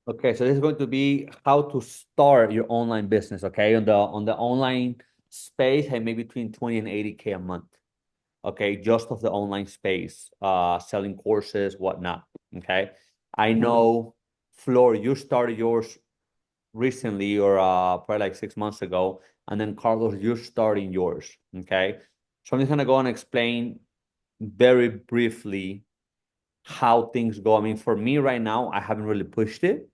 Okay, so this is going to be how to start your online business. Okay, on the online space, I make between 20 and 80K a month. Okay, just of the online space, selling courses, whatnot. Okay, I know, Flor, you started yours recently or probably like 6 months ago, and then Carlos, you're starting yours. Okay, so I'm just gonna go and explain very briefly how things go. I mean, for me right now, I haven't really pushed it.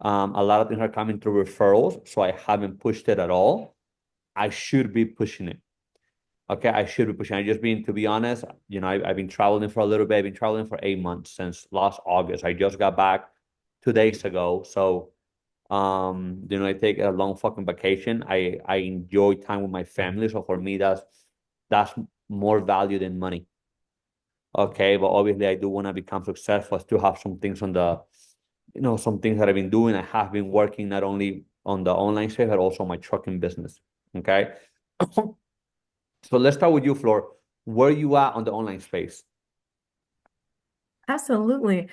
A lot of things are coming through referrals, so I haven't pushed it at all. I should be pushing it. Okay, I should be pushing. I just been, to be honest, I've been traveling for a little bit. I've been traveling for 8 months since last August. I just got back 2 days ago. So, I take a long fucking vacation. I enjoy time with my family. So for me, that's more value than money. Okay, but obviously I do want to become successful. I still have some things some things that I've been doing. I have been working not only on the online space, but also my trucking business. Okay. So let's start with you, Flor. Where you at on the online space? Absolutely.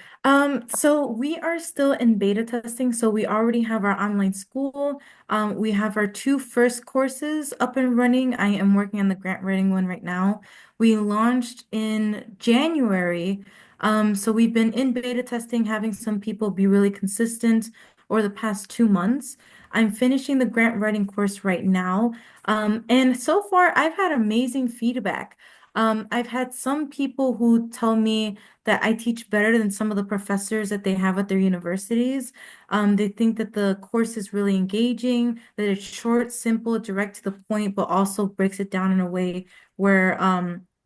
So we are still in beta testing. So we already have our online school. We have our two first courses up and running. I am working on the grant writing one right now. We launched in January. So we've been in beta testing, having some people be really consistent over the past 2 months. I'm finishing the grant writing course right now. And so far, I've had amazing feedback. I've had some people who tell me that I teach better than some of the professors that they have at their universities. They think that the course is really engaging, that it's short, simple, direct to the point, but also breaks it down in a way where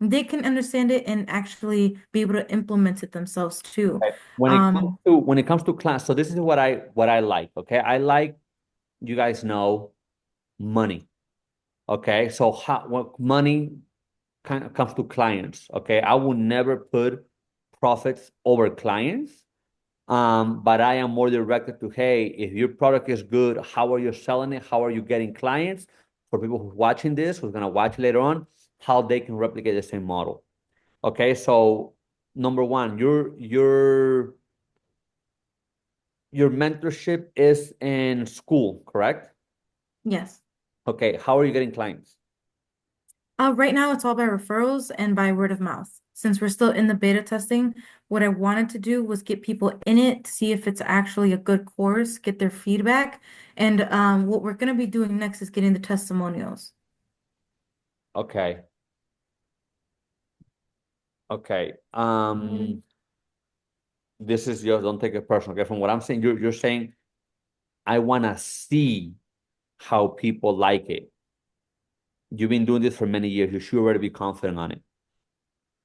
they can understand it and actually be able to implement it themselves too. Okay. Um, When it comes to class, so this is what I like. Okay, I like, you guys know, money. Okay, so how what money kind of comes to clients. Okay, I will never put profits over clients. But I am more directed to, hey, if your product is good, how are you selling it? How are you getting clients? For people who's watching this, who's gonna watch later on, how they can replicate the same model. Okay, so number one, your mentorship is in school, correct? yes. Okay, how are you getting clients? Right now, it's all by referrals and by word of mouth. Since we're still in the beta testing, what I wanted to do was get people in it to see if it's actually a good course, get their feedback. And what we're going to be doing next is getting the testimonials. Okay, okay. This is just, don't take it personal. Okay, from what I'm saying, you're saying I wanna see how people like it. You've been doing this for many years. You should already be confident on it.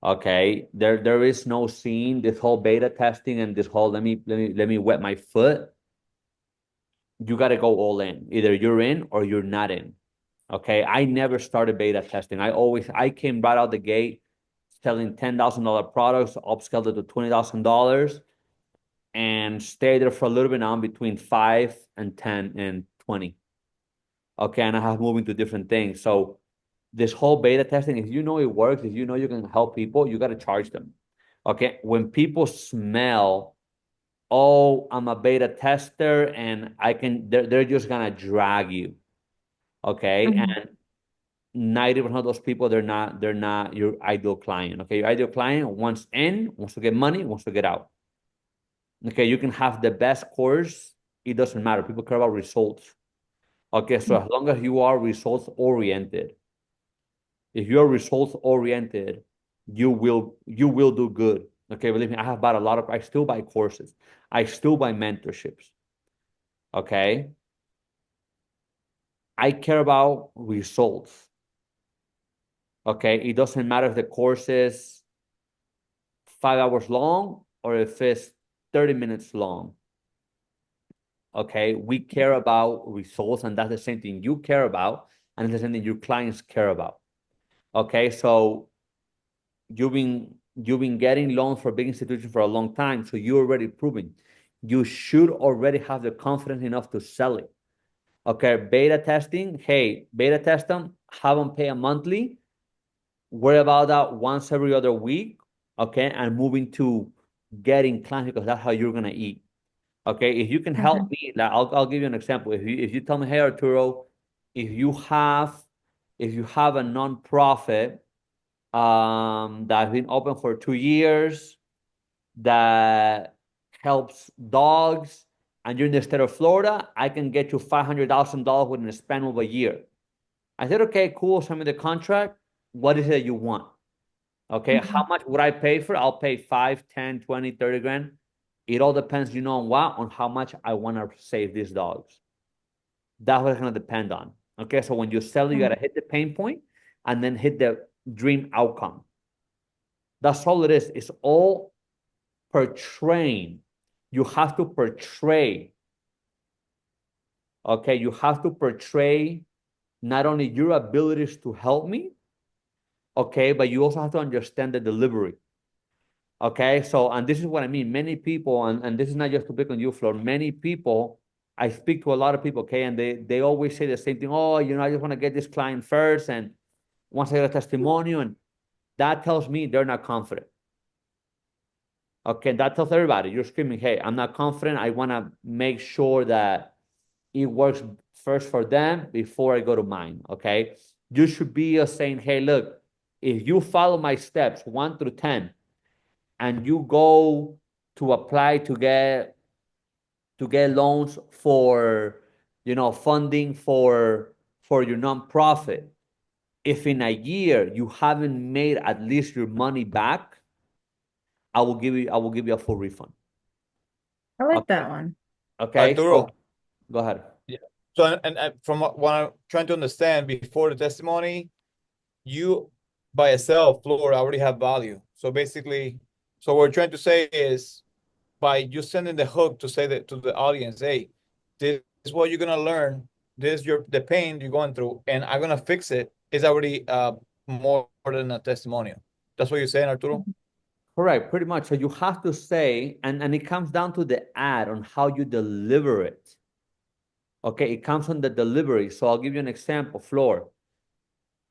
Okay. There is no scene, this whole beta testing and this whole let me wet my foot. You gotta go all in. Either you're in or you're not in. Okay. I never started beta testing. I came right out the gate selling $10,000 products, upscaled it to $20,000 and stayed there for a little bit now between 5 and 10 and 20. Okay, and I have moved into different things. So this whole beta testing, if you know it works, if you know you can help people, you got to charge them. Okay, when people smell, oh, I'm a beta tester and they're just gonna drag you. Okay, Mhm. and 90% of those people, they're not your ideal client. Okay, your ideal client wants in, wants to get money, wants to get out. Okay, you can have the best course, it doesn't matter. People care about results. Okay, so as long as you are results oriented, if you're results oriented, you will do good. Okay, believe me, I still buy courses. I still buy mentorships. Okay. I care about results. Okay. It doesn't matter if the course is 5 hours long or if it's 30 minutes long. Okay. We care about results, and that's the same thing you care about, and it's the same thing your clients care about. Okay. So you've been getting loans for big institutions for a long time, so you're already proven. You should already have the confidence enough to sell it. Okay, beta testing. Hey, beta test them. Have them pay a monthly. Worry about that once every other week. Okay, and moving to getting clients because that's how you're gonna eat. Okay, if you can Okay. help me, like, I'll give you an example. If you tell me, hey Arturo, if you have if you have a nonprofit that's been open for 2 years that helps dogs, and you're in the state of Florida, I can get you $500,000 within a span of a year. I said, okay, cool. Send me the contract. What is it you want? Okay, how Mhm. much would I pay for? I'll pay 5, 10, 20, 30 grand. It all depends, on what, on how much I want to save these dogs. That's what it's gonna depend on. Okay, so when you sell, you Okay. gotta hit the pain point and then hit the dream outcome. That's all it is. It's all portraying. You have to portray. Okay, you have to portray not only your abilities to help me, okay, but you also have to understand the delivery. Okay, so and this is what I mean. Many people, and this is not just to pick on you, Flor. Many people, I speak to a lot of people, okay, and they always say the same thing. Oh, I just want to get this client first, and once I get a testimonial, and that tells me they're not confident. Okay, that tells everybody you're screaming, hey, I'm not confident. I want to make sure that it works first for them before I go to mine. Okay, you should be saying, hey, look, if you follow my steps 1 through 10, and you go to apply to get loans for funding for your nonprofit, if in a year you haven't made at least your money back, I will give you a full refund. I like Okay. that one. Okay, so Arturo, go ahead. yeah. So and from what I'm trying to understand before the testimony, you by yourself, Florida, already have value. So basically, so what we're trying to say is by you sending the hook to say that to the audience, hey, this is what you're gonna learn. This is the pain you're going through, and I'm gonna fix it. Is already more than a testimonial. That's what you're saying, Arturo. Correct, pretty much. So you have to say, and it comes down to the ad on how you deliver it. Okay, it comes on the delivery. So I'll give you an example, Floor.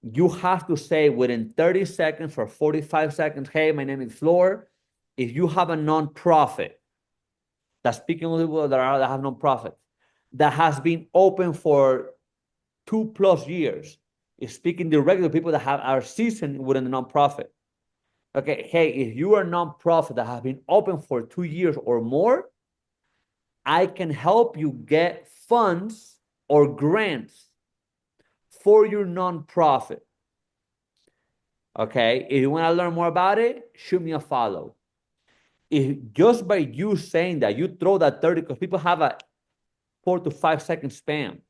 You have to say within 30 seconds or 45 seconds, hey, my name is Floor. If you have a nonprofit, that's speaking of people that have nonprofit, that has been open for 2+ years, is speaking directly to people that are seasoned within the nonprofit. Okay, hey, if you are a nonprofit that have been open for 2 years or more, I can help you get funds or grants for your nonprofit. Okay, if you want to learn more about it, shoot me a follow. If just by you saying that, you throw that 30, because people have a 4 to 5 second span.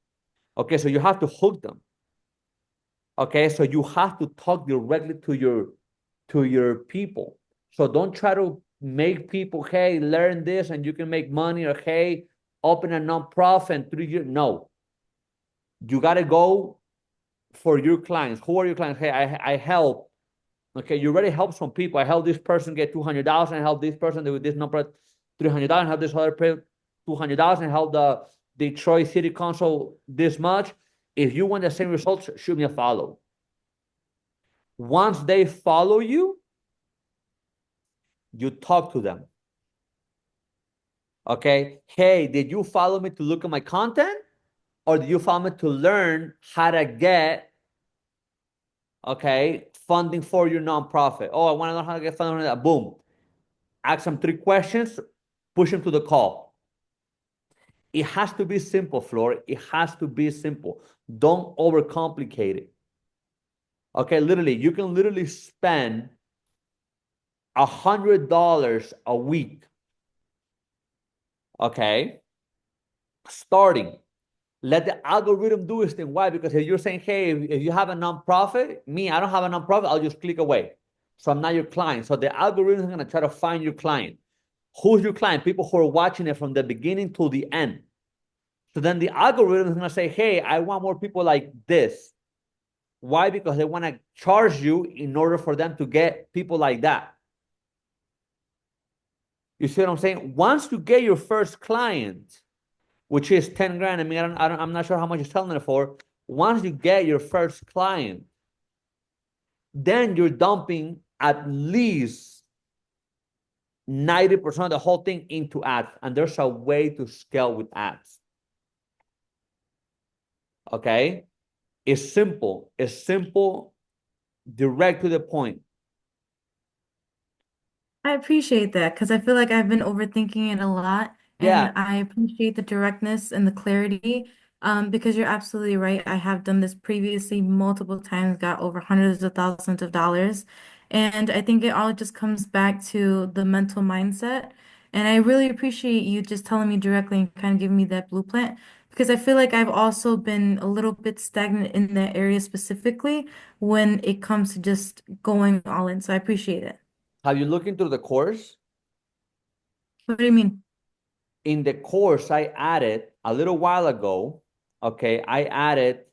Okay, so you have to hook them. Okay, so you have to talk directly to your people. So don't try to make people, hey, learn this and you can make money, or hey, open a nonprofit in 3 years. No, you got to go for your clients. Who are your clients? Hey, I help. Okay, you already help some people. I help this person get 200,000. I help this person with this number 300,000. Help this other person 200,000. Help the Detroit City Council this much. If you want the same results, shoot me a follow. Once they follow you, you talk to them. Okay, hey, did you follow me to look at my content, or did you follow me to learn how to get funding for your nonprofit? Oh, I want to learn how to get funding for that. Boom. Ask them 3 questions, push them to the call. It has to be simple, Flor. It has to be simple. Don't overcomplicate it. Okay, literally, you can literally spend $100 a week. Okay, starting. Let the algorithm do its thing. Why? Because if you're saying, hey, if you have a nonprofit, I don't have a nonprofit, I'll just click away. So I'm not your client. So the algorithm is going to try to find your client. Who's your client? People who are watching it from the beginning to the end. So then the algorithm is going to say, hey, I want more people like this. Why? Because they want to charge you in order for them to get people like that. You see what I'm saying? Once you get your first client, which is 10 grand, I'm not sure how much you're selling it for. Once you get your first client, then you're dumping at least 90% of the whole thing into ads. And there's a way to scale with ads. Okay? It's simple. It's simple, direct to the point. I appreciate that because I feel like I've been overthinking it a lot, Yeah. and I appreciate the directness and the clarity. Because you're absolutely right. I have done this previously multiple times, got over hundreds of thousands of dollars, and I think it all just comes back to the mental mindset. And I really appreciate you just telling me directly and kind of giving me that blueprint because I feel like I've also been a little bit stagnant in that area specifically when it comes to just going all in. So I appreciate it. Have you looked into the course? What do you mean? In the course, I added a little while ago, okay, I added,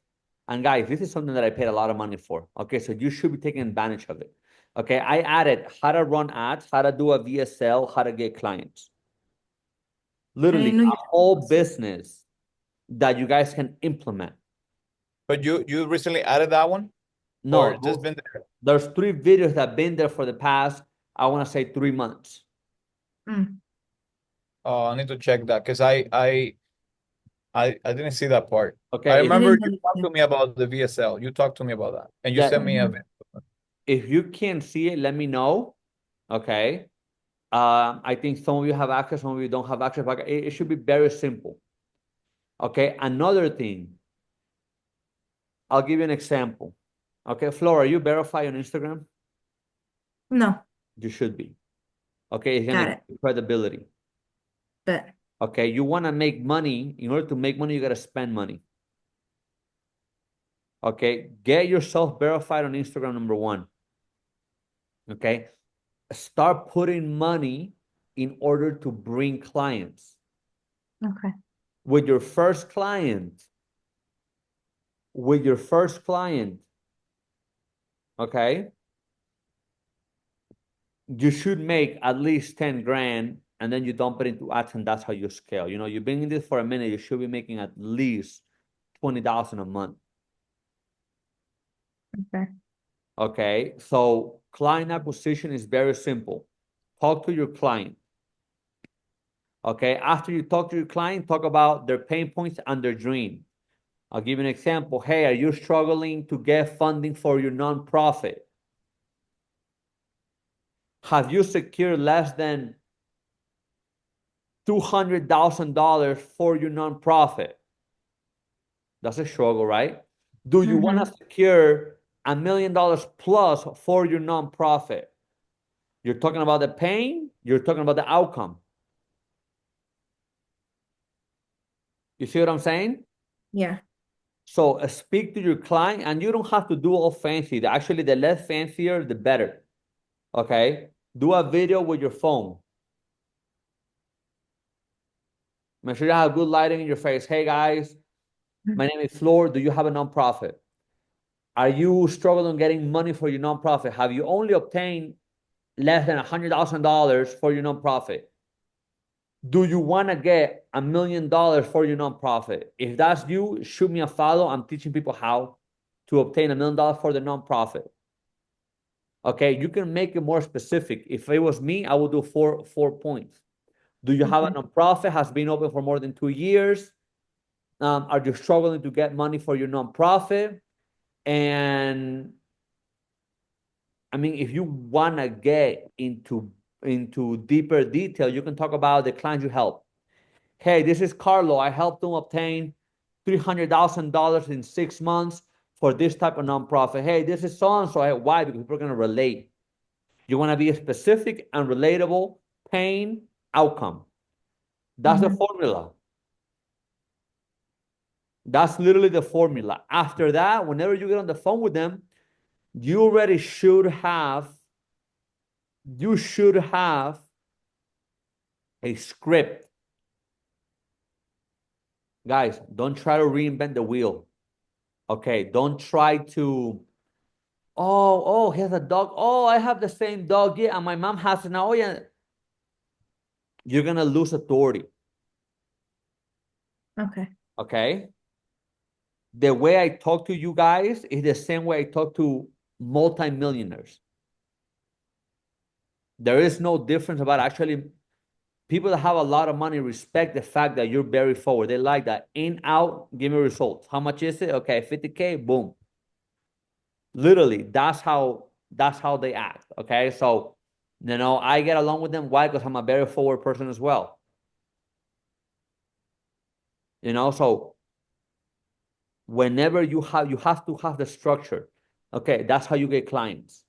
and guys, this is something that I paid a lot of money for. Okay, so you should be taking advantage of it. Okay, I added how to run ads, how to do a VSL, how to get clients. I Literally didn't know a you. whole business that you guys can implement. But you recently added that one, or No, just been there? there's 3 videos that have been there for the past, I want to say 3 months. Mm. Oh, I need to check that because I didn't see that part. I Okay, I remember didn't you know talked you. to me about the VSL. You talked to me about that, and you yeah, sent me a Mhm. video. if you can't see it, let me know. Okay. I think some of you have access, some of you don't have access, but it should be very simple. Okay. Another thing, I'll give you an example. Okay, Flora, are you verified on Instagram? No, You should be. Okay, it's gonna got give it. you credibility. But Okay, you want to make money. In order to make money, you got to spend money. Okay, get yourself verified on Instagram, number one. Okay, start putting money in order to bring clients. okay. With your first client, with your first client, okay, you should make at least 10 grand and then you dump it into ads and that's how you scale. You know, you've been in this for a minute, you should be making at least 20,000 a month. Okay. Okay. So client acquisition is very simple. Talk to your client. Okay. After you talk to your client, talk about their pain points and their dream. I'll give you an example. Hey, are you struggling to get funding for your nonprofit? Have you secured less than $200,000 for your nonprofit? That's a struggle, right? Do you want to Mm-hmm. secure $1 million plus for your nonprofit? You're talking about the pain, you're talking about the outcome. You see what I'm saying? Yeah. So speak to your client, and you don't have to do all fancy. Actually, the less fancier, the better. Okay? Do a video with your phone. Make sure you have good lighting in your face. Hey guys, my name is Flor. Do you have a nonprofit? Are you struggling getting money for your nonprofit? Have you only obtained less than $100,000 for your nonprofit? Do you want to get $1 million for your nonprofit? If that's you, shoot me a follow. I'm teaching people how to obtain $1 million for the nonprofit. Okay, you can make it more specific. If it was me, I would do four points. Do you have a Okay. nonprofit? Has been open for more than 2 years? Are you struggling to get money for your nonprofit? And I mean, if you want to get into deeper detail, you can talk about the clients you help. Hey, this is Carlo. I helped them obtain $300,000 in 6 months for this type of nonprofit. Hey, this is so and so. Why? Because people are going to relate. You want to be specific and relatable, pain, outcome. That's the Mm-hmm. formula. That's literally the formula. After that, whenever you get on the phone with them, you already should have a script. Guys, don't try to reinvent the wheel. Okay, don't try to, he has a dog. Oh, I have the same dog. Yeah, and my mom has it now. Oh, yeah. You're gonna lose authority. Okay. Okay. The way I talk to you guys is the same way I talk to multimillionaires. There is no difference about actually people that have a lot of money respect the fact that you're very forward. They like that in, out, give me results. How much is it? Okay, 50K, boom. Literally, that's how they act. Okay. So, I get along with them. Why? Because I'm a very forward person as well. So whenever you have to have the structure. Okay, that's how you get clients.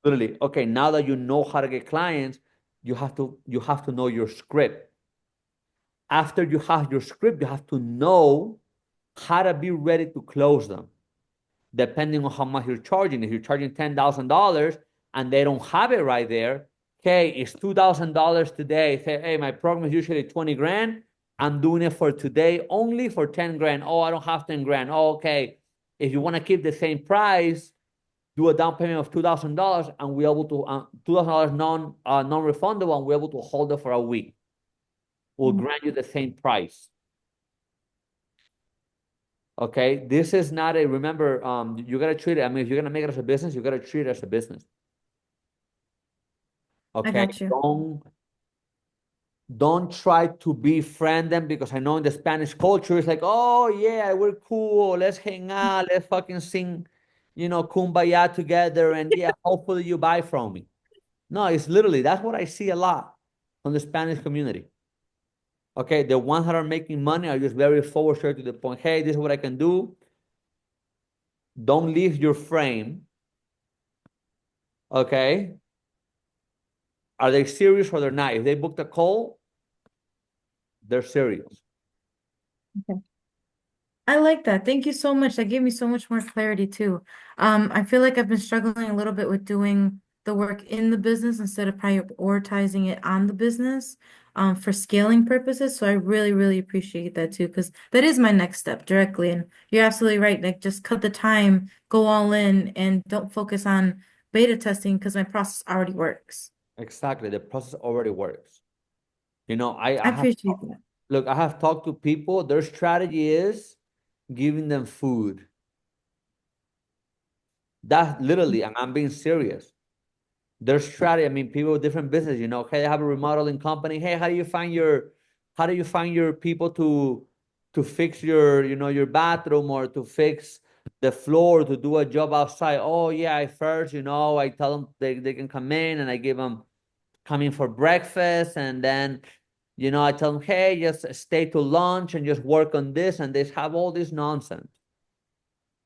Literally, okay, now that you know how to get clients, you have to know your script. After you have your script, you have to know how to be ready to close them, depending on how much you're charging. If you're charging $10,000 and they don't have it right there, okay, it's $2,000 today. Say, hey, my program is usually 20 grand. I'm doing it for today only for 10 grand. Oh, I don't have 10 grand. Oh, okay. If you want to keep the same price, do a down payment of $2,000 and we're able to $2,000 non-refundable, and we're able to hold it for a week. We'll grant you the same price. Okay, this is not a, remember, you gotta treat it. I mean, if you're gonna make it as a business, you gotta treat it as a business. I Okay, got you. don't try to befriend them, because I know in the Spanish culture it's like, oh yeah, we're cool, let's hang out, let's fucking sing, kumbaya together, and yeah, hopefully you buy from me. No, it's literally, that's what I see a lot from the Spanish community. Okay, the ones that are making money are just very forward, straight to the point. Hey, this is what I can do. Don't leave your frame. Okay. Are they serious or they're not? If they booked a call, they're serious. Okay. I like that. Thank you so much. That gave me so much more clarity too. I feel like I've been struggling a little bit with doing the work in the business instead of prioritizing it on the business, for scaling purposes. So I really, really appreciate that too, because that is my next step directly. And you're absolutely right. Like just cut the time, go all in, and don't focus on beta testing because my process already works. Exactly. The process already works. I I have, appreciate that. look, I have talked to people. Their strategy is giving them food. That's literally, and I'm being serious. Their strategy, I mean, people with different business, hey, I have a remodeling company. Hey, how do you find your people to fix your bathroom, or to fix the floor, to do a job outside? Oh yeah, I first, I tell them they can come in, and I give them come in for breakfast, and then I tell them, hey, just stay to lunch and just work on this, and they have all this nonsense.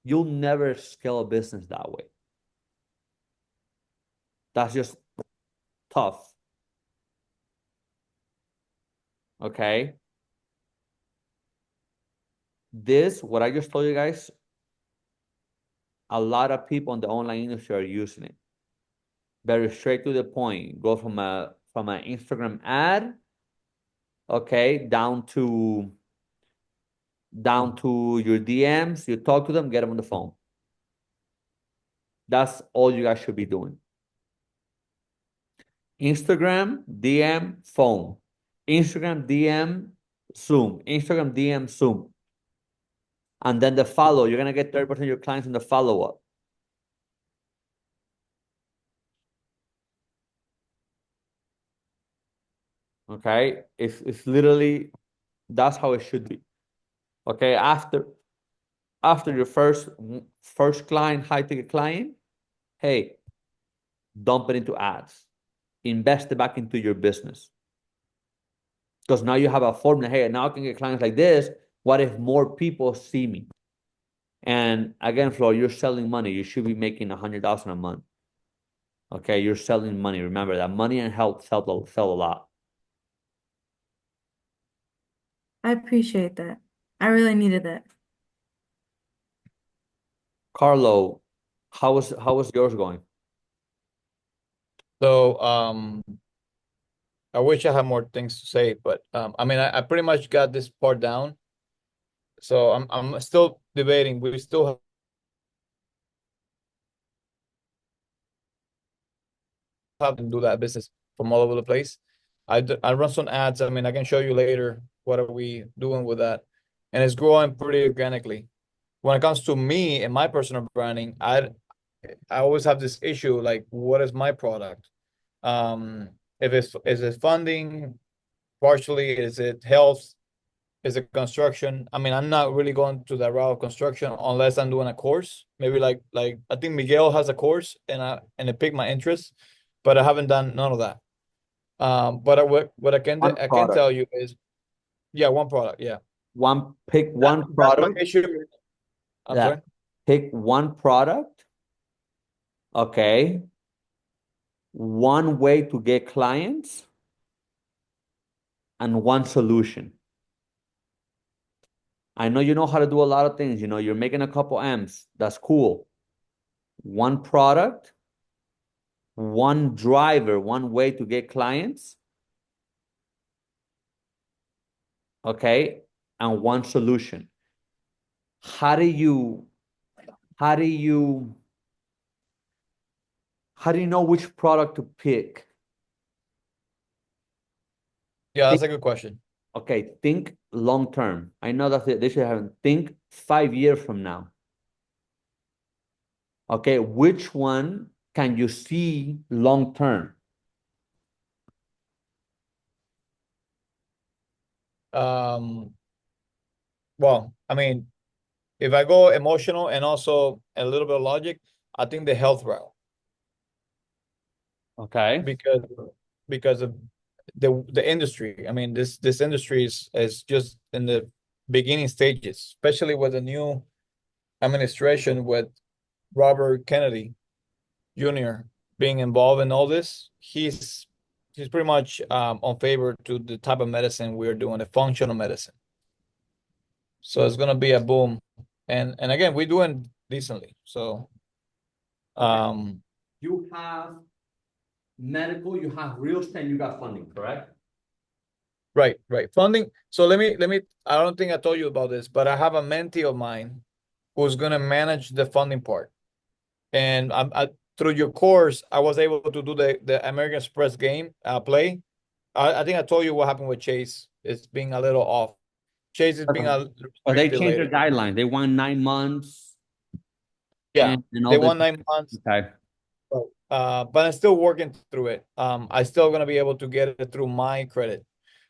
You'll never scale a business that way. That's just tough. Okay. What I just told you guys, a lot of people in the online industry are using it. Very straight to the point. Go from an Instagram ad, okay, down to your DMs. You talk to them, get them on the phone. That's all you guys should be doing. Instagram, DM, phone. Instagram, DM, Zoom. Instagram, DM, Zoom. And then the follow, you're gonna get 30% of your clients in the follow-up. Okay, it's literally, that's how it should be. Okay, after your first client, high ticket client, hey, dump it into ads, invest it back into your business, because now you have a formula. Hey, now I can get clients like this. What if more people see me? And again, Flo, you're selling money. You should be making 100,000 a month. Okay, you're selling money. Remember that money and health sell a lot. I appreciate that. I really needed that. Carlo, how was yours going? So I wish I had more things to say, but I mean I pretty much got this part down. So I'm still debating. We still have to do that business from all over the place. I run some ads. I mean, I can show you later what are we doing with that, and it's growing pretty organically. When it comes to me and my personal branding, I always have this issue like, what is my product? If is it funding, partially, is it health, is it construction? I mean, I'm not really going to the route of construction unless I'm doing a course. Maybe like I think Miguel has a course and it piqued my interest, but I haven't done none of that. But what One I can product. tell you is, yeah, one product, yeah. Pick one That's my product. issue. I'm Yeah. sorry. Pick one product. Okay. One way to get clients and one solution. I know you know how to do a lot of things. You're making a couple M's. That's cool. One product, one driver, one way to get clients. Okay. And one solution. How do you how do you how do you know which product to pick? Yeah, that's Think, a good question. okay, think long term. I know that they should have think 5 years from now. Okay, which one can you see long term? Well, I mean, if I go emotional and also a little bit of logic, I think the health route, Okay. because of the industry. I mean, this industry is just in the beginning stages, especially with the new administration with Robert Kennedy Jr. being involved in all this. He's pretty much on favor to the type of medicine we're doing, the functional medicine. So it's gonna be a boom. And again, we're doing decently. So You have medical, you have real estate, you got funding, correct? right. Funding. So let me I don't think I told you about this, but I have a mentee of mine who's gonna manage the funding part. And through your course, I was able to do the American Express game play. I think I told you what happened with Chase. It's being a little off. Chase is being a Or they restricted changed their lately. guidelines. They want 9 months Yeah, and they all this. won 9 months. Okay. But I'm still working through it. I still gonna be able to get it through my credit.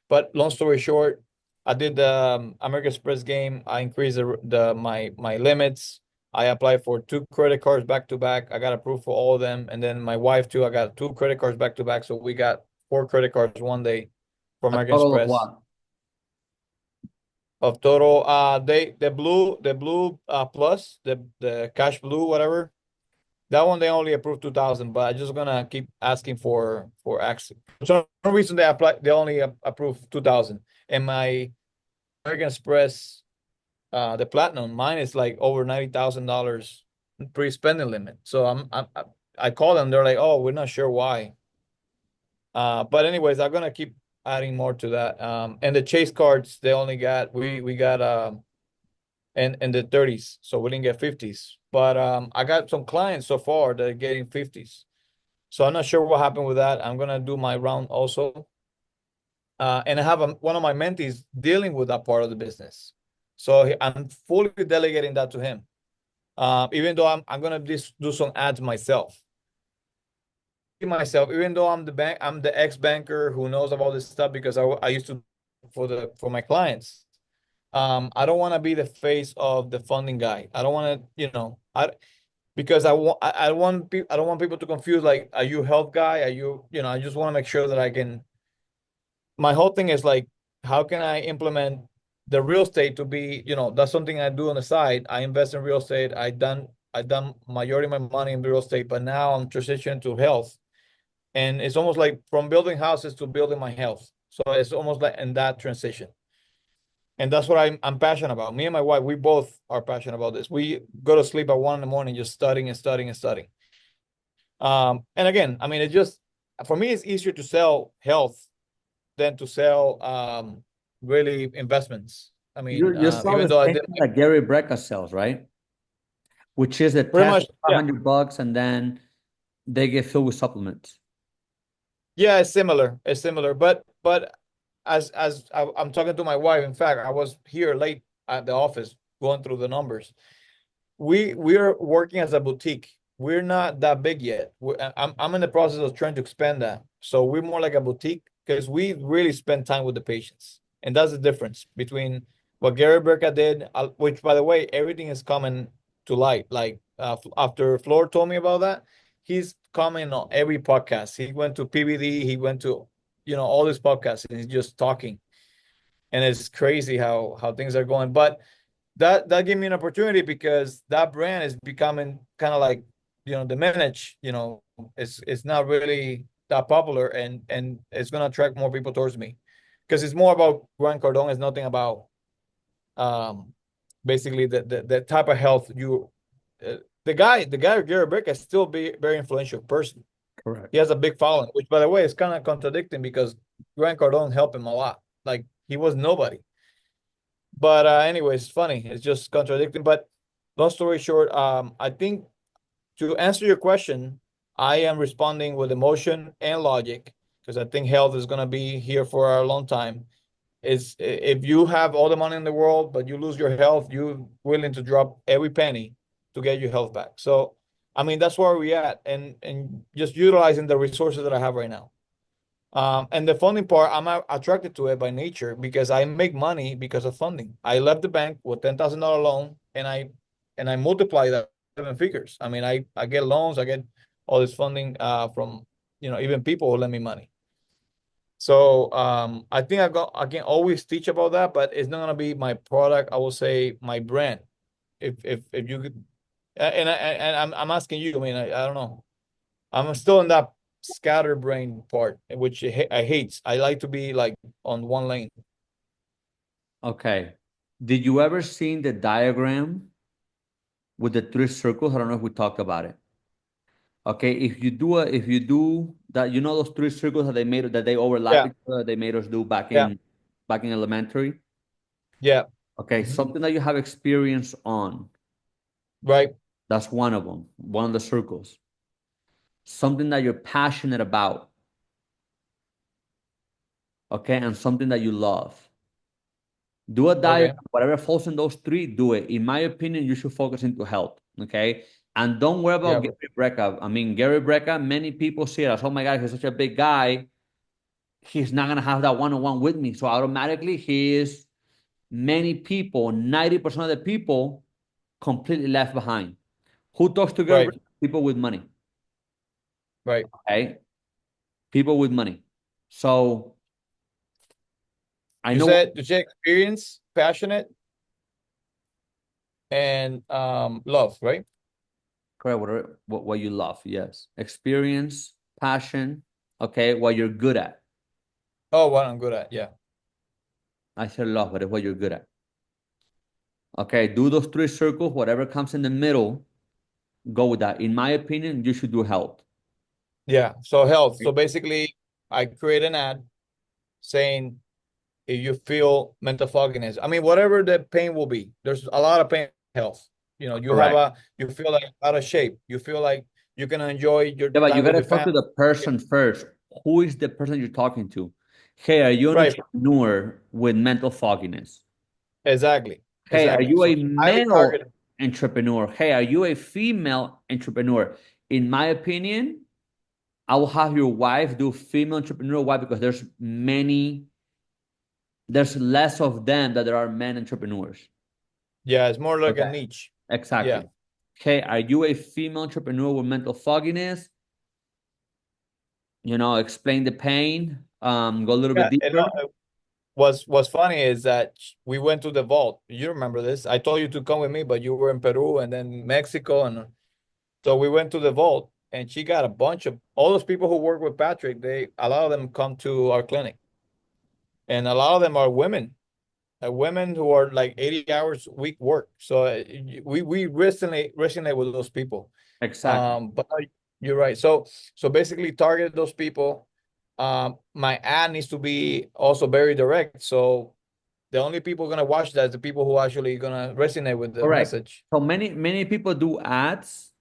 But long story short, I did the American Express game. I increased my limits. I applied for 2 credit cards back to back. I got approved for all of them, and then my wife too. I got 2 credit cards back to back, so we got 4 credit cards one day for A American total of Express. what? Of total, the blue plus the cash blue whatever. That one they only approved 2,000, but I'm just gonna keep asking for access. So no reason they only approved 2,000. And my American Express, the platinum, mine is like over $90,000 pre-spending limit. So I call them, they're like, oh, we're not sure why. But anyways, I'm gonna keep adding more to that. And the Chase cards, they only got we got in the 30s, so we didn't get 50s. But I got some clients so far that are getting 50s. So I'm not sure what happened with that. I'm gonna do my round also. And I have one of my mentees dealing with that part of the business. So I'm fully delegating that to him. Even though I'm gonna do some ads myself. Even though I'm the ex-banker who knows about this stuff because I used to for my clients. I don't want to be the face of the funding guy. I don't want to, because I don't want people to confuse, like, are you a health guy? Are you, I just want to make sure that I can. My whole thing is like, how can I implement the real estate to be, that's something I do on the side. I invest in real estate. I done majority of my money in real estate, but now I'm transitioning to health. And it's almost like from building houses to building my health. So it's almost like in that transition. And that's what I'm passionate about. Me and my wife, we both are passionate about this. We go to sleep at 1 in the morning, just studying and studying and studying. And again, I mean, for me, it's easier to sell health than to sell really investments. I mean, You saw even the though I same did thing that Gary Brecka sells, right? Which is a pretty test much, for yeah, $100 and then they get filled with supplements. yeah, it's similar. It's similar, but as I'm talking to my wife. In fact, I was here late at the office going through the numbers. We are working as a boutique. we're not that big yet. I'm in the process of trying to expand that. So we're more like a boutique because we really spend time with the patients. And that's the difference between what Gary Berka did, which by the way, everything is coming to light. Like after Floor told me about that, he's coming on every podcast. He went to PBD, he went to, all these podcasts and he's just talking. And it's crazy how things are going. But that gave me an opportunity because that brand is becoming kind of like diminished. It's not really that popular, and it's going to attract more people towards me because it's more about Grant Cardone. It's nothing about basically the type of health you the guy Gary Brick is still be very influential person. Correct. He has a big following, which by the way is kind of contradicting because Grant Cardone helped him a lot. Like he was nobody. But anyways, funny. It's just contradicting. But long story short, I think to answer your question, I am responding with emotion and logic because I think health is gonna be here for a long time. Is if you have all the money in the world, but you lose your health, you're willing to drop every penny to get your health back. So, I mean, that's where we at, and just utilizing the resources that I have right now. And the funding part, I'm attracted to it by nature because I make money because of funding. I left the bank with $10,000 loan, and I multiply that 7 figures. I mean, I get loans, I get all this funding from even people who lend me money. So I think I can always teach about that, but it's not gonna be my product. I will say my brand. If you could, and I'm asking you. I mean, I don't know. I'm still in that scatterbrain part, which I hate. I like to be like on one lane. Okay. Did you ever seen the diagram with the 3 circles? I don't know if we talked about it. Okay, if you do that, those 3 circles that they overlap Yeah, each other, they made us do yeah, back in elementary. yeah. Okay, something that you have experience on, Right, that's one of them, one of the circles. Something that you're passionate about, okay, and something that you love. Do a diet, okay. whatever falls in those three, do it. In my opinion, you should focus into health, okay? And don't worry Yeah, about Gary Brecka. I mean, Gary Brecka, many people see it as, oh my God, he's such a big guy. He's not gonna have that one-on-one with me. So automatically he is many people, 90% of the people completely left behind. Who talks to Gary right, Brecka? People with money, right. okay? People with money. So I You know said experience, passionate, and love, right? correct what you love, yes. Experience, passion, okay, what you're good at. Oh, what I'm good at, yeah. I said love, but it's what you're good at. Okay, do those 3 circles, whatever comes in the middle, go with that. In my opinion, you should do health. Yeah. So health. So basically, I create an ad saying if you feel mental fogginess, I mean, whatever the pain will be, there's a lot of pain in health. Correct. You feel like out of shape. You feel like you can enjoy your Yeah, but you time with gotta your talk to family. the person first. Who is the person you're talking to? Hey, are you an Right. entrepreneur with mental fogginess? Exactly. Hey, are Exactly. you So a highly male targeted. entrepreneur? Hey, are you a female entrepreneur? In my opinion, I will have your wife do female entrepreneur. Why? Because there's less of them that there are men entrepreneurs. Yeah, it's more like a Okay. niche. Yeah. Exactly. Okay, are you a female entrepreneur with mental fogginess? Explain the pain. Go a little bit Yeah. And deeper. what's funny is that we went to the vault. You remember this? I told you to come with me, but you were in Peru and then Mexico, and so we went to the vault, and she got a bunch of all those people who work with Patrick. A lot of them come to our clinic, and a lot of them are women who are like 80 hours a week work. So we resonate with those people. Exactly. But you're right. So basically, target those people. My ad needs to be also very direct. So the only people gonna watch that is the people who actually gonna resonate with the Correct. message. So many people do ads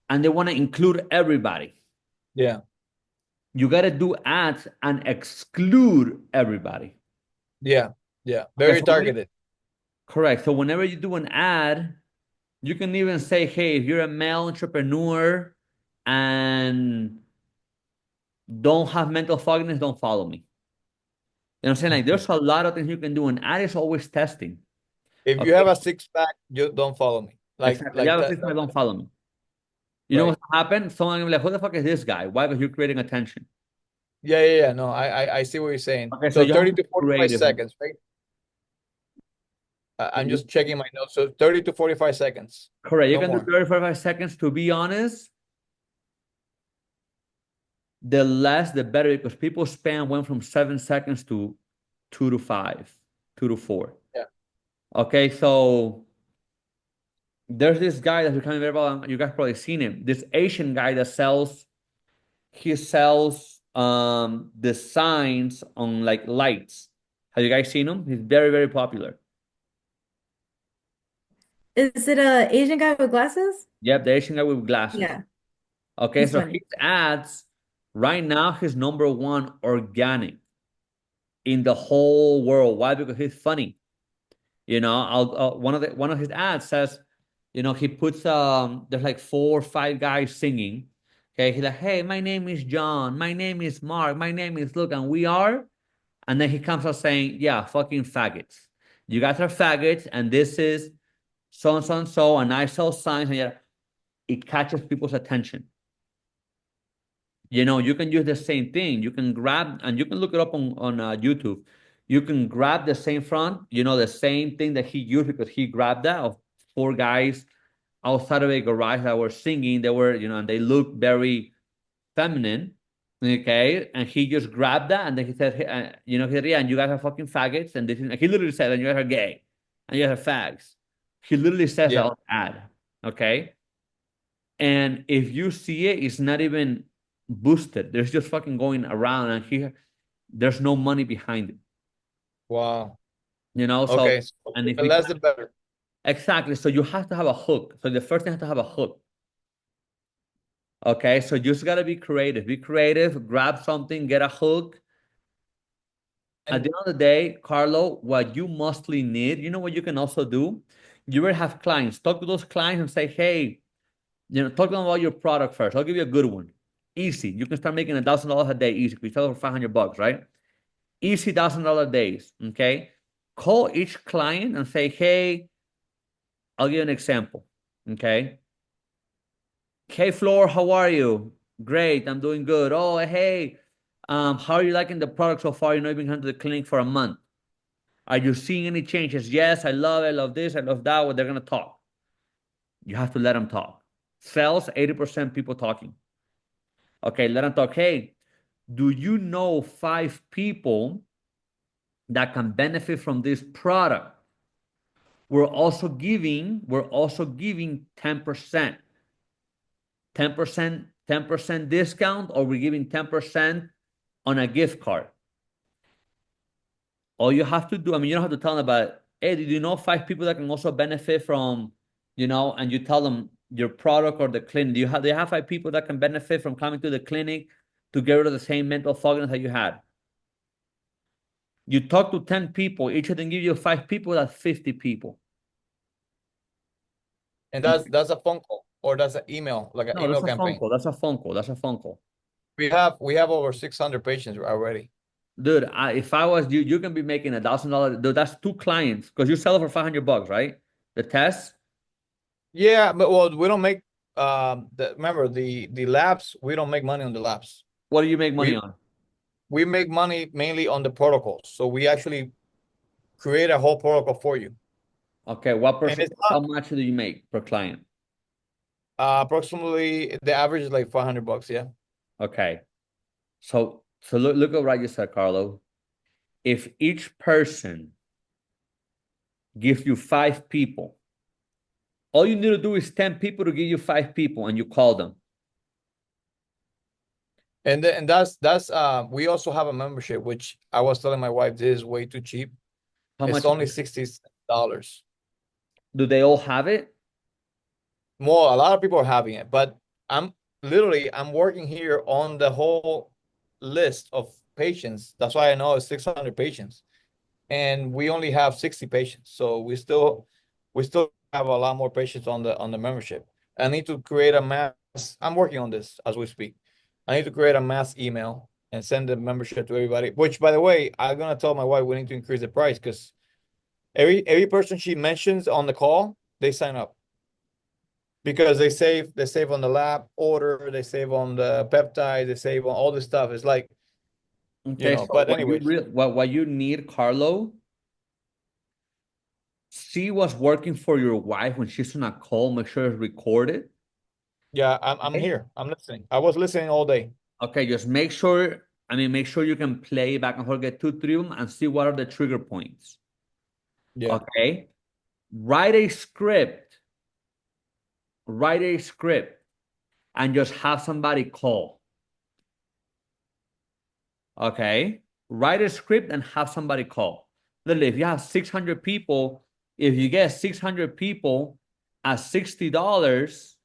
and they want to include everybody. Yeah, You got to do ads and exclude everybody. yeah, yeah. Okay, Very targeted. correct. So whenever you do an ad, You can even say, hey, if you're a male entrepreneur and don't have mental fogginess, don't follow me. You know what I'm saying? Like there's a lot of things you can do, and ad is always testing. If you Okay. have a six pack, you don't follow me. Exactly. Like Yeah, that, don't follow me. You know right? what happened? Someone will be like, who the fuck is this guy? Why? Because you're creating attention. Yeah. No, I see what you're saying. Okay, so So you have 30 to be to 45 creative. seconds, right? I'm just checking my notes. So 30 to 45 seconds, Correct. You no can do more. 30, 45 seconds. To be honest, the less the better because people span went from 7 seconds to 2 to 5, 2 to 4. Yeah. Okay, so there's this guy that's becoming very well. You guys probably seen him. This Asian guy that sells the signs on like lights. Have you guys seen him? He's very, very popular. Is it a Asian guy with glasses? Yep, the Asian guy with glasses. Yeah, Okay, he's so his funny. ads right now he's number one organic in the whole world. Why? Because he's funny. You know, one of his ads says, you know, he puts there's like 4 or 5 guys singing. Okay, he's like, hey, my name is John, my name is Mark, my name is Luke, and we are. And then he comes out saying, yeah, fucking faggots. You guys are faggots, and this is so and so and so, and I sell signs, and yeah, it catches people's attention. You know, you can use the same thing. You can grab, and you can look it up on YouTube. You can grab the same front, you know, the same thing that he used because he grabbed that of 4 guys outside of a garage that were singing. They were, you know, and they looked very feminine. Okay, and he just grabbed that, and then he said, hey, you know, he said, yeah, and you guys are fucking faggots, and this is, he literally said, and you guys are gay, and you guys are fags. He literally says that Yeah. on the ad. Okay, and if you see it, it's not even boosted. There's just fucking going around, and there's no money behind it. Wow. You know, so Okay. So and if the you less the better. exactly, so you have to have a hook. So the first thing has to have a hook. Okay, so you just gotta be creative. Be creative, grab something, get a hook. At the And end of the day, Carlo, what you mostly need, you know what you can also do? You will have clients. Talk to those clients and say, hey, you know, talk to them about your product first. I'll give you a good one. Easy. You can start making $1,000 a day easy. We sell for $500, right? Easy $1,000 days. Okay. Call each client and say, hey, I'll give you an example. Okay. Hey, Floor, how are you? Great, I'm doing good. Oh, hey, how are you liking the product so far? You know, you've been coming to the clinic for a month. Are you seeing any changes? Yes, I love it. I love this. I love that. Well, they're gonna talk. You have to let them talk. Sales, 80% people talking. Okay, let them talk. Hey, do you know 5 people that can benefit from this product? We're also giving 10%. 10% discount, or we're giving 10% on a gift card. All you have to do, I mean, you don't have to tell them about, hey, did you know 5 people that can also benefit from, you know, and you tell them your product or the clinic. Do you have 5 people that can benefit from coming to the clinic to get rid of the same mental fogginess that you had? You talk to 10 people, each of them give you 5 people, that's 50 people. that's a phone call or that's an email, like an No, email that's a phone campaign. call. That's a phone call. That's a phone call. We have over 600 patients already. Dude, if I was you, you can be making $1,000. Dude, that's 2 clients because you sell it for $500, right? The test. Yeah, but well, we don't make remember the labs, we don't make money on the labs. What do you make money We on? we make money mainly on the protocols. So we actually create a whole protocol for you. Okay, what And percent? it's How not much do you make per client? approximately the average is like $500, yeah. Okay, so look at what you said, Carlo. If each person gives you 5 people, all you need to do is 10 people to give you 5 people, and you call them. And that's we also have a membership, which I was telling my wife this is way too cheap. How It's much only $60. do they all have it? More, a lot of people are having it, but I'm working here on the whole list of patients. That's why I know it's 600 patients, and we only have 60 patients. So we still have a lot more patients on the membership. I need to create a mass. I'm working on this as we speak. I need to create a mass email and send the membership to everybody. Which, by the way, I'm gonna tell my wife we need to increase the price because every person she mentions on the call, they sign up because they save on the lab order, they save on the peptide, they save on all this stuff. It's like, Okay, so but what you anyways, what you need, Carlo, see what's working for your wife when she's on a call. Make sure it's recorded. yeah, I'm Okay. here. I'm listening. I was listening all day. Okay, just make sure. I mean, make sure you can play back and forth, get 2, 3 of them, and see what are the trigger points. Yeah. Okay, write a script. Write a script, and just have somebody call. Okay, write a script and have somebody call. Literally, if you have 600 people, if you get 600 people at $60,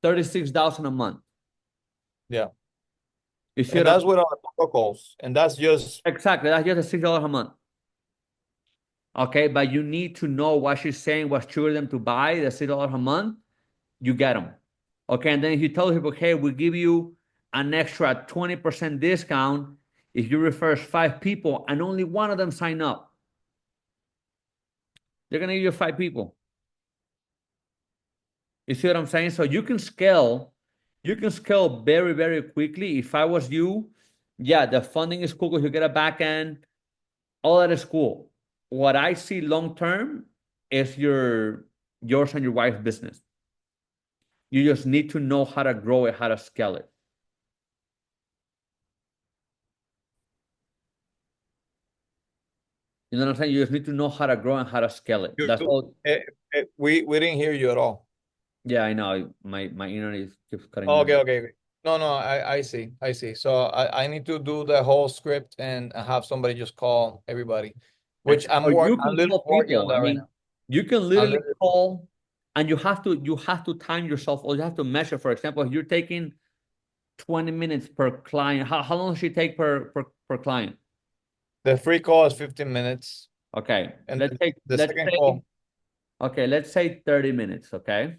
36,000 a month. Yeah. You see And what I'm that's with our protocols. And that's just exactly, that's just a $6 a month. Okay, but you need to know what she's saying, what's triggering them to buy the $6 a month. You get them. Okay, and then if you tell people, hey, we give you an extra 20% discount if you refer 5 people and only one of them sign up. They're gonna give you 5 people. You see what I'm saying? So you can scale very, very quickly. If I was you, yeah, the funding is cool because you get a back end, all that is cool. What I see long term is yours and your wife's business. You just need to know how to grow it, how to scale it. You know what I'm saying? You just need to know how to grow and how to scale it. That's all. we didn't hear you at all. Yeah, I know. My internet keeps cutting Oh, out. okay. No, I see. So I need to do the whole script and have somebody just call everybody, which Or you I'm can literally call working on people. that I right mean, now. you can I'm literally literally, call, and you have to time yourself, or you have to measure. For example, if you're taking 20 minutes per client, how long does she take per client? the free call is 15 minutes. Okay, And let's take the second call, let's say 30 minutes. Okay,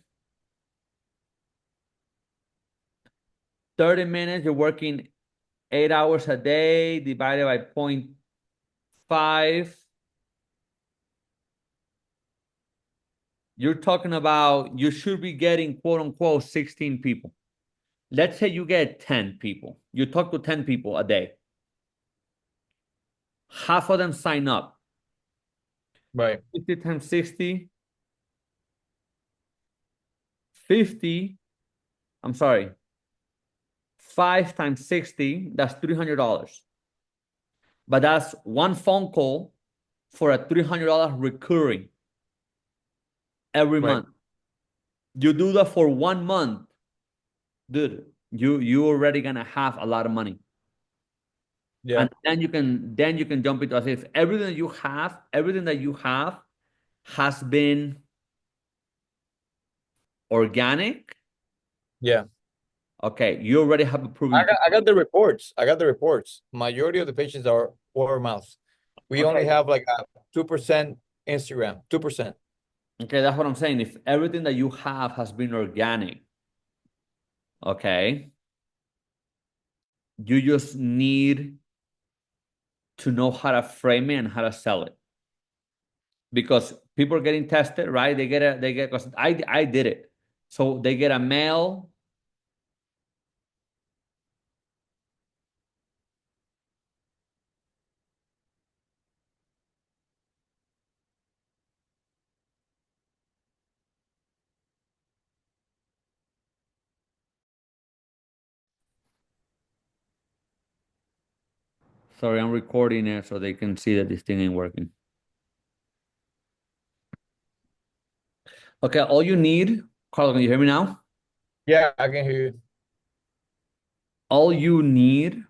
30 minutes. You're working 8 hours a day divided by 0.5. You're talking about you should be getting quote unquote 16 people. Let's say you get 10 people. You talk to 10 people a day. Half of them sign up. right? 50 times 60, 50. I'm sorry. 5 times 60, that's $300. But that's one phone call for a $300 recurring every Right. month. You do that for 1 month, dude, you already gonna have a lot of money. Yeah. And then you can jump into as if everything that you have has been organic. Yeah. Okay, you already have a proven. I got the reports. I got the reports. Majority of the patients are word of mouth. We only Okay. have like a 2% Instagram, 2%. Okay, that's what I'm saying. If everything that you have has been organic, okay, you just need to know how to frame it and how to sell it. Because people are getting tested, right? Because I did it. So they get a mail. Sorry, I'm recording it so they can see that this thing ain't working. Okay, all you need, Carl, can you hear me now? Yeah, I can hear you. All you need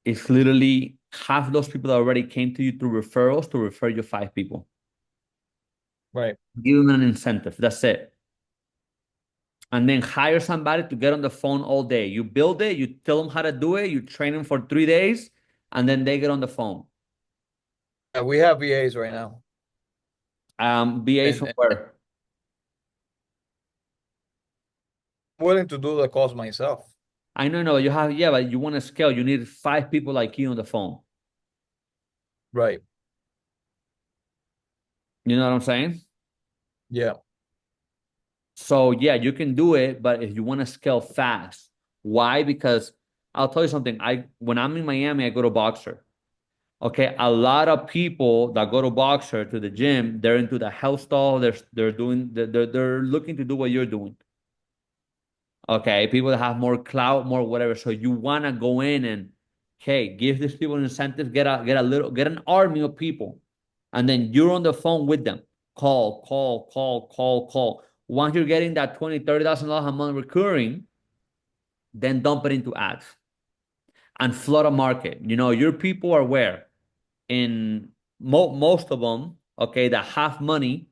is literally half those people that already came to you through referrals to refer you 5 people. Right. Give them an incentive. That's it. And then hire somebody to get on the phone all day. You build it, you tell them how to do it, you train them for 3 days, and then they get on the phone. we have VAs right now. BAs from And where? I'm willing to do the calls myself. I know you have, yeah, but you want to scale. You need 5 people like you on the phone. Right. You know what I'm saying? Yeah. So yeah, you can do it, but if you want to scale fast, why? Because I'll tell you something. When I'm in Miami, I go to Boxer. Okay, a lot of people that go to Boxer to the gym, they're into the health stall. They're looking to do what you're doing. Okay, people that have more clout, more whatever. So you wanna go in and, okay, give these people an incentive, get an army of people, and then you're on the phone with them. Call. Once you're getting that $20,000, $30,000 a month recurring, then dump it into ads and flood a market. Your people are where? In most of them, okay, that have money.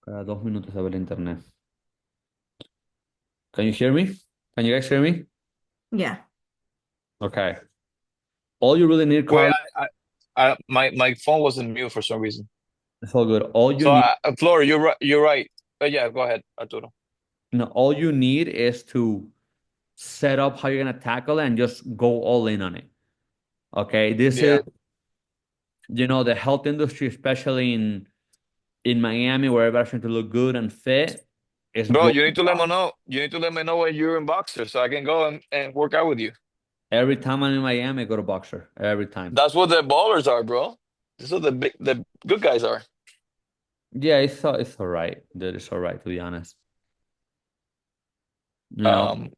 Cada 2 minutos se ve el internet. Can you hear me? Can you guys hear me? Yeah. Okay. All you really need, Wait, Carl, my phone wasn't mute for some reason. it's all good. All you So, need, Flora, you're right. You're right. Yeah, go ahead, Arturo. all you need is to set up how you're gonna tackle it and just go all in on it. Okay. This is, Yeah. the health industry, especially in Miami, where everybody's trying to look good and fit, is Bro, going you need to let me know. You need to let me know when you're in Boxer so I can go and work out with you. every time I'm in Miami, I go to Boxer. Every time. That's what the ballers are, bro. This is what the good guys are. Yeah, it's all right. Dude, it's all right, to be honest. You know, Um,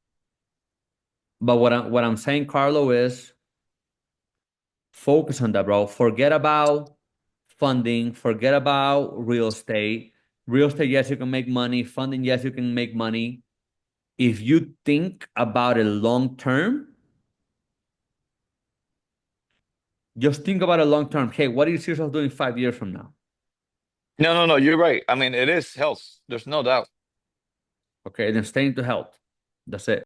but what I'm saying, Carlo, is focus on that, bro. Forget about funding, forget about real estate. Real estate, yes, you can make money. Funding, yes, you can make money. If you think about it long term, just think about it long term. Hey, what do you see yourself doing 5 years from now? no, you're right. I mean, it is health. There's no doubt. Okay, then stay into health. That's it.